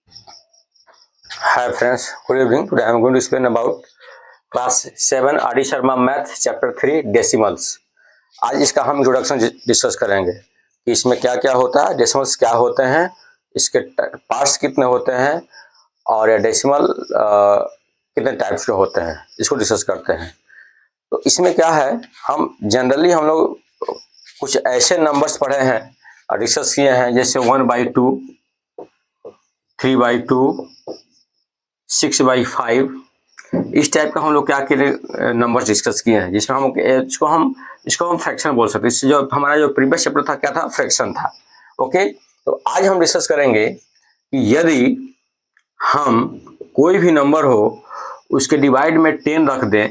Hi friends, good evening. Today I am going to explain about class 7 R.D. Sharma Math Chapter 3 Decimals. आज इसका हम introduction discuss करेंगे कि इसमें क्या क्या होता है, डेसिमल्स क्या होते हैं, इसके पार्ट्स कितने होते हैं और ये डेसिमल कितने टाइप्स के होते हैं, इसको डिस्कस करते हैं। तो इसमें क्या है, हम जनरली हम लोग कुछ ऐसे नंबर्स पढ़े हैं और डिस्कस किए हैं जैसे 1/2, 3/2, 6/5, इस टाइप का हम लोग क्या किए नंबर डिस्कस किए हैं, जिसमें हम इसको हम फ्रैक्शन बोल सकते हैं। इससे जो हमारा जो प्रीवियस चैप्टर था क्या था, फ्रैक्शन था। ओके, तो आज हम डिस्कस करेंगे कि यदि हम कोई भी नंबर हो उसके डिवाइड में 10 रख दें,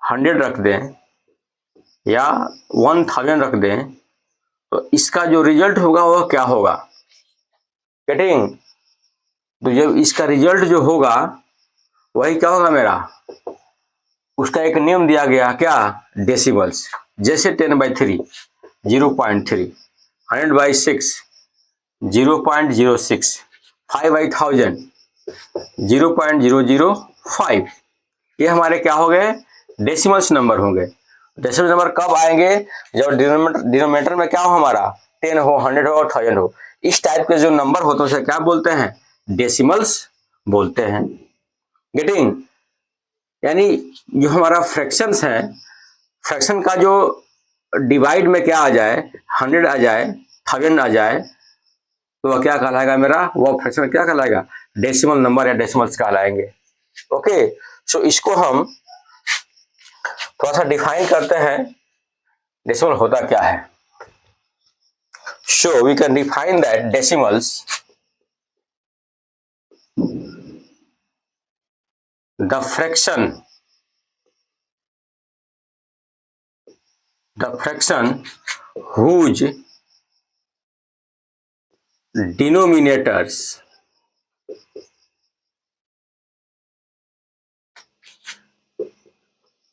100 रख दें या 1000 रख दें, तो इसका जो रिजल्ट होगा वह क्या होगा। गेटिंग? तो जब इसका रिजल्ट जो होगा वही क्या होगा मेरा, उसका एक नियम दिया गया, क्या, डेसिमल्स। जैसे 10/3 0.3, 100/6 0.06, 5/1000 0.005, ये हमारे क्या हो गए, डेसिमल्स नंबर होंगे। डेसिमल नंबर कब आएंगे, जब डिनोमिनेटर में क्या हो हमारा, 10 हो, 100 हो और 1000 हो। इस टाइप के जो नंबर होते हैं उसे क्या बोलते हैं, डेसिमल्स बोलते हैं। गेटिंग? यानी जो हमारा फ्रैक्शंस है, फ्रैक्शन का जो डिवाइड में क्या आ जाए, 100 आ जाए, 1000 आ जाए, तो वह क्या कहलाएगा मेरा, वह फ्रैक्शन क्या कहलाएगा, डेसिमल नंबर या डेसिमल्स कहलाएंगे। ओके, सो इसको हम थोड़ा सा डिफाइन करते हैं, डेसिमल होता क्या है। So we can define that decimals, the fraction whose denominators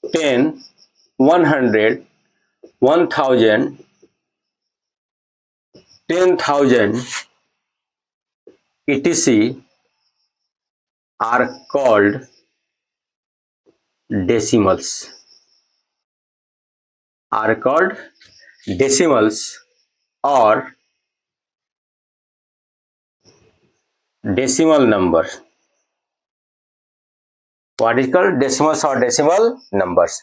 ten, 100, 1000, 10,000 etc. are called decimals. Are called decimals or decimal number. What is called decimals or decimal numbers.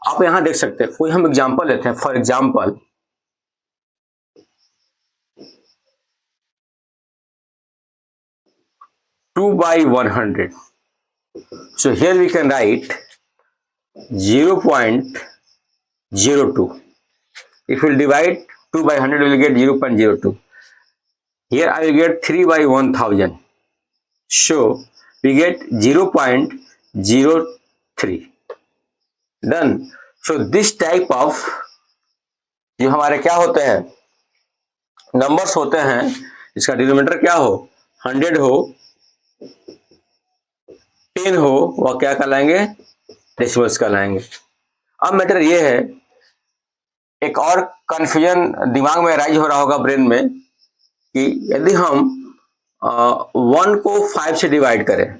आप यहां देख सकते हैं, कोई हम एग्जांपल लेते हैं। For example 2/100. So here we can write 0.02. If we divide 2/100, we will get 0.02. Here I will get 3/1000. So we get 0.03. Done. So this type of जो हमारे क्या होते हैं, नंबर्स होते हैं, इसका डिनोमिनेटर क्या हो, 100 हो, 10 हो, वह क्या कहलाएंगे, डेसिमल्स कहलाएंगे। अब मैटर ये है, एक और कंफ्यूजन दिमाग में राइज हो रहा होगा ब्रेन में, कि यदि हम 1 को 5 से डिवाइड करें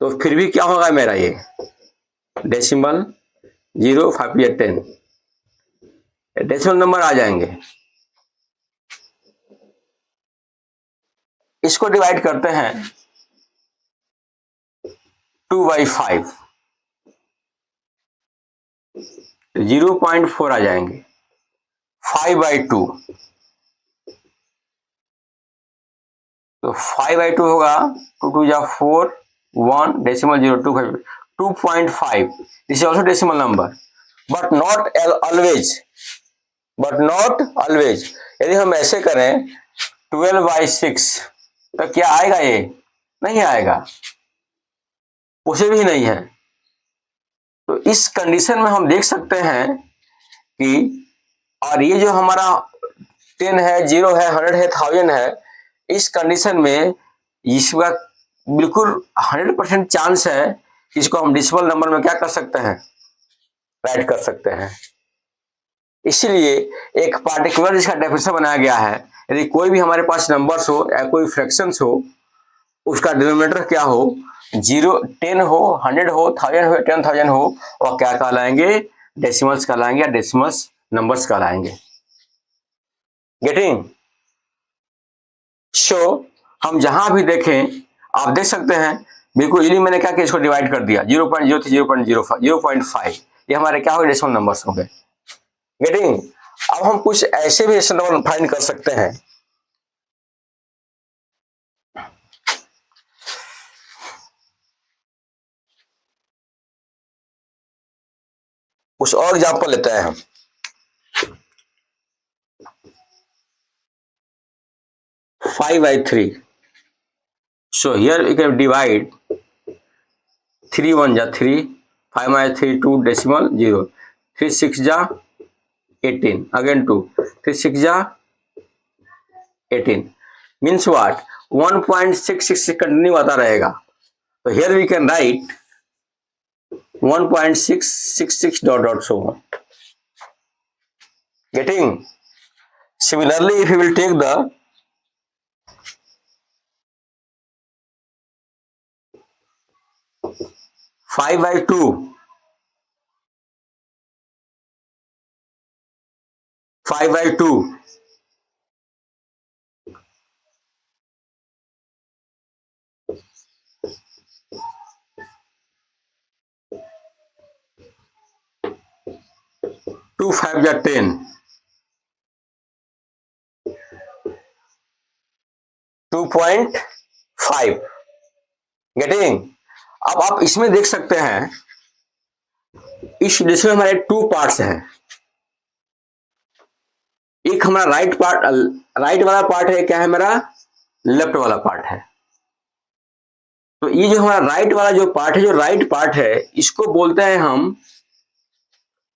तो फिर भी क्या होगा मेरा, ये डेसिमल 0, 5 या 10 डेसिमल नंबर आ जाएंगे। इसको डिवाइड करते हैं 2/5, 0.4 आ जाएंगे। 5/2, तो 5/2 होगा, 2 2 जा 4, 1 decimal 025, 2.5, this is also decimal number, but not always. यदि हम ऐसे करें 12/6, तो क्या आएगा, ये नहीं आएगा, उसे भी नहीं है। तो इस कंडीशन में हम देख सकते हैं कि, और ये जो हमारा 10 है, 0 है, 100 है, 1000 है, इस कंडीशन में इसका बिल्कुल 100% चांस है कि इसको हम डेसिमल नंबर में क्या कर सकते हैं, राइट कर सकते हैं। इसीलिए एक पार्टिकुलर इसका डेफिनेशन बनाया गया है यदि कोई भी हमारे पास नंबर्स हो या कोई फ्रैक्शंस हो, उसका डिनोमिनेटर क्या हो, 0 10 हो, 100 हो, 1000 हो, 10,000 हो, और क्या कहलाएंगे, डेसिमल्स कहलाएंगे या डेसिमल्स नंबर्स कहलाएंगे। गेटिंग? सो हम जहां भी देखें आप देख सकते हैं बिल्कुल इजीली मैंने क्या किया, इसको डिवाइड कर दिया, 0.03, 0.05, 0.5, ये हमारे क्या हो गए, डेसिमल नंबर्स हो गए। गेटिंग? अब हम कुछ ऐसे भी डेसिमल नंबर फाइंड कर सकते हैं। कुछ और एग्जांपल लेते हैं हम। Five by three, so here we can divide 3 1 जा 3, 5 minus 3 2 decimal 0, 3 6 जा 18, again 2, 3 6 जा 18, means what, 1.66 कंटिन्यू आता रहेगा, तो here we can write 1.666 dot dot so on. Getting? Similarly, if you will take the 5 by 2, 5 by 2, two 5 जा 10, 2.5. Getting? अब आप इसमें देख सकते हैं इस जिसमें हमारे 2 पार्ट्स हैं, एक हमारा राइट वाला पार्ट है, क्या है मेरा, लेफ्ट वाला पार्ट है। तो ये जो हमारा राइट वाला जो पार्ट है, जो राइट पार्ट है, इसको बोलते हैं हम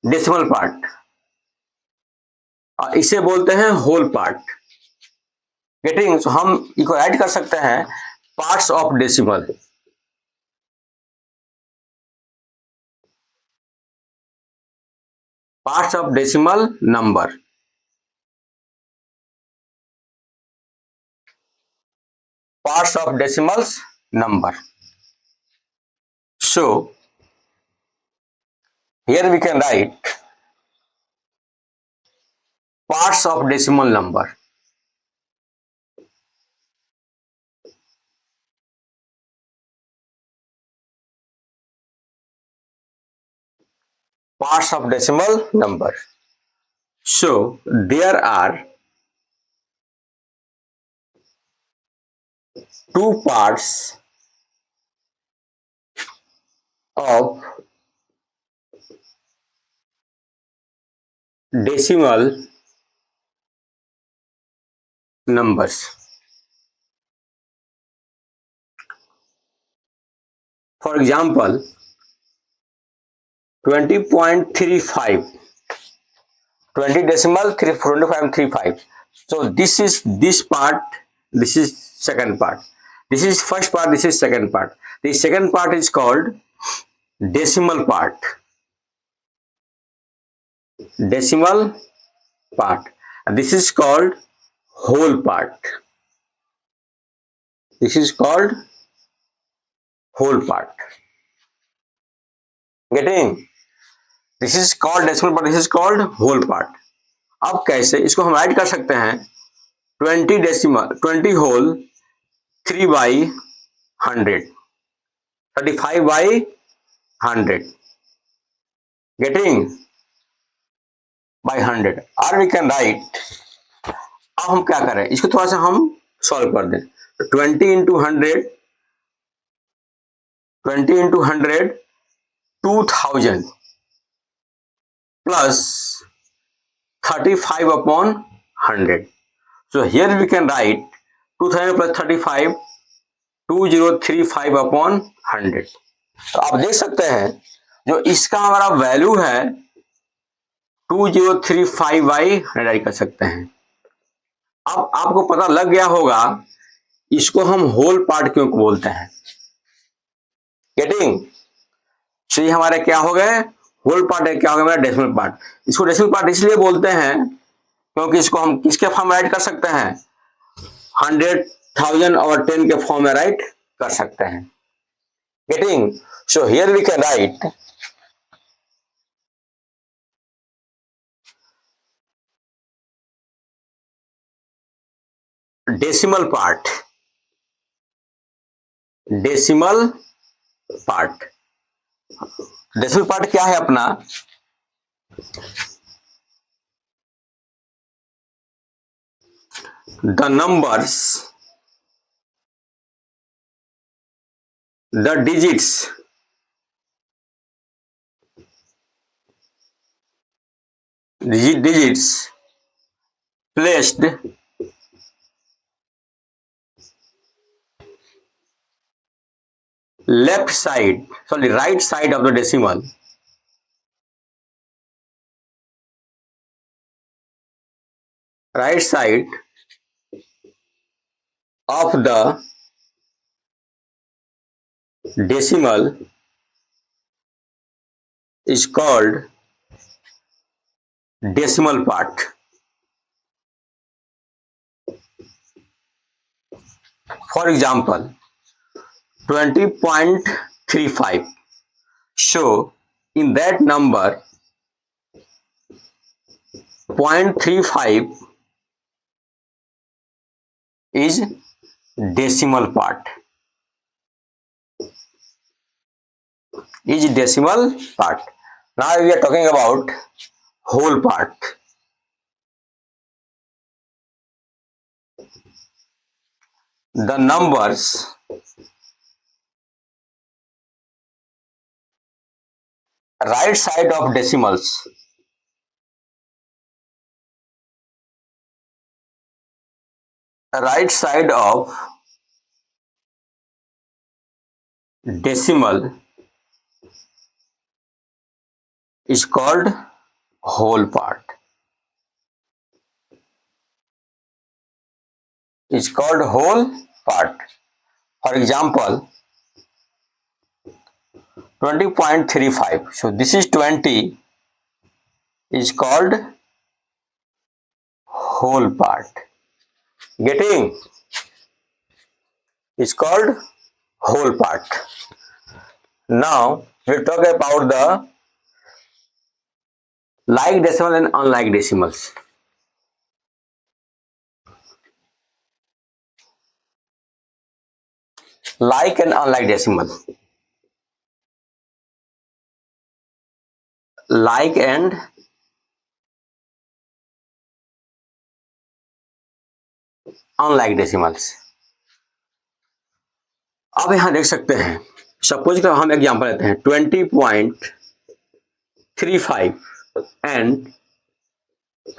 डेसिमल पार्ट, और इसे बोलते हैं होल पार्ट। गेटिंग? तो हम इसको ऐड कर सकते हैं parts of decimal, parts of decimal number, parts of decimals number. So here we can write parts of decimal number. Parts of decimal number. So there are 2 parts of decimal numbers. For example, 20.35, 20 decimal 25.35. So this is this part, this is second part, this is first part, this is second part. The second part is called decimal part, decimal part, and this is called whole part, this is called whole part. Getting? This is called decimal part, this is called whole part. अब कैसे इसको हम right कर सकते हैं, 20 decimal 20 whole 3 by 100, 35 by 100, getting, by 100, और we can right. अब हम क्या करें, इसको थोड़ा सा हम सॉल्व कर दें, 20 into 100, 20 into 100 2000 plus 35 upon 100. So here we can write 2000 plus 35, 2035 upon 100. तो आप देख सकते हैं जो इसका हमारा वैल्यू है 2035 बाई 100 कर सकते हैं। अब आपको पता लग गया होगा इसको हम होल पार्ट क्यों बोलते हैं। गेटिंग? तो ये हमारे क्या हो गए, होल पार्ट है, क्या हो गया मेरा डेसिमल पार्ट। इसको डेसिमल पार्ट इसलिए बोलते हैं क्योंकि इसको हम किसके फॉर्म में राइट कर सकते हैं, 100,000 और 10 के फॉर्म में राइट कर सकते हैं। Getting? So here we can write decimal part, decimal part. Decimal part क्या है अपना, the numbers, the digits digits placed left side, sorry, right side of the decimal, right side of the decimal is called decimal part. For example, 20.35. So in that number 0.35 is decimal part, is decimal part. Now we are talking about whole part. The numbers right side of decimals, right side of decimal is called whole part, is called whole part. For example, 20.35. So this is 20 is called whole part. Getting? Is called whole part. Now we'll talk about the like decimal and unlike decimals. Like and unlike decimal. Like and unlike decimals. अब यहां देख सकते हैं, suppose का हम example लेते हैं 20.35 and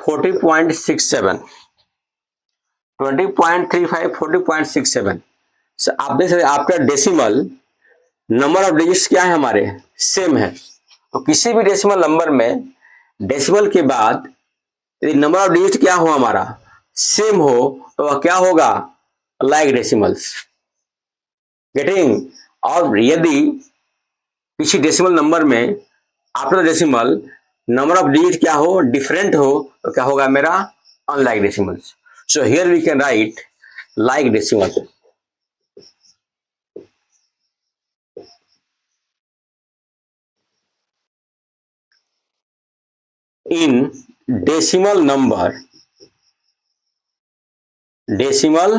40.67, 20.35 40.67। आप देख सकते हैं आपका डेसिमल नंबर ऑफ डिजिट्स क्या है, हमारे सेम है। तो किसी भी डेसिमल नंबर में डेसिमल के बाद यदि नंबर ऑफ डिजिट क्या हो हमारा सेम हो तो वह क्या होगा, लाइक डेसिमल्स। गेटिंग? और यदि किसी डेसिमल नंबर में after decimal number of digit क्या हो, डिफरेंट हो, तो क्या होगा मेरा, unlike decimals. So here we can write like decimal. In decimal number, decimal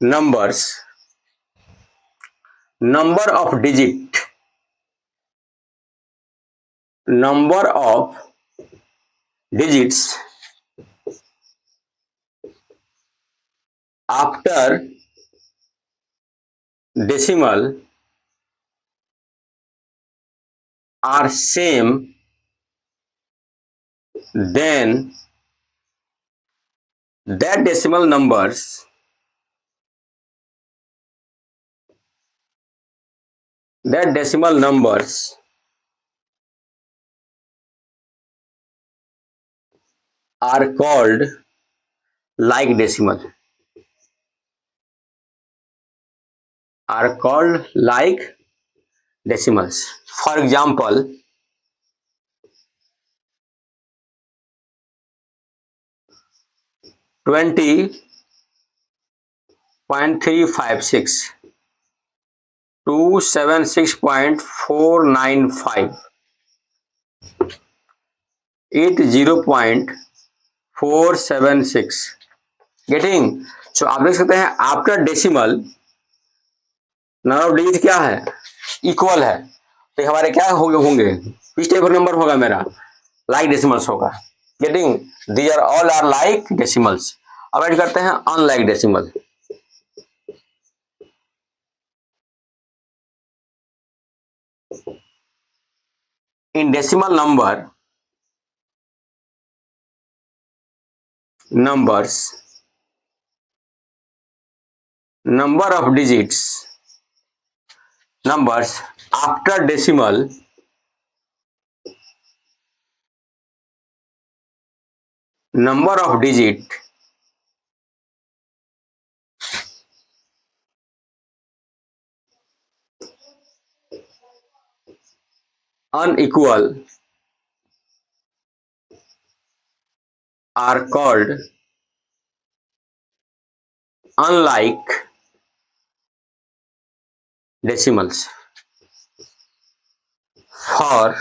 numbers, number of digit, number of digits after decimal are same, then that decimal numbers, that decimal numbers are called like decimal, are called like decimals. For example, 20.356 276.495 80.476 getting. So आप देख सकते हैं after decimal number of digit क्या है, equal है। तो हमारे क्या होंगे किस टाइप ऑफ नंबर होगा मेरा, लाइक डेसिमल्स होगा। Getting, these are all are like decimals. अब ऐड करते हैं unlike decimal. In decimal numbers number of digits numbers after decimal number of digit unequal are called unlike decimals. For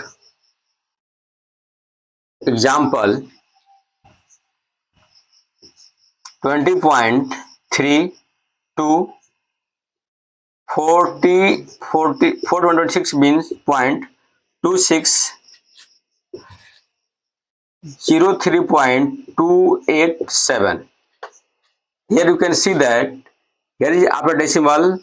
example, 20.3 to 426 means 0.26 03.287. Here you can see that here is after decimal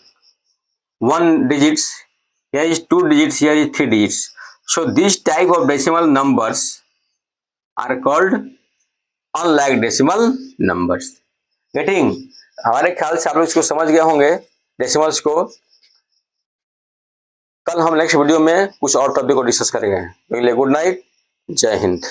1 digits, here is 2 digits, here is 3 digits. So this type of decimal numbers are called unlike decimal numbers. Getting? हमारे ख्याल से आप लोग इसको समझ गए होंगे decimals को। कल हम नेक्स्ट वीडियो में कुछ और टॉपिक को डिस्कस करेंगे। गुड नाइट, जय हिंद।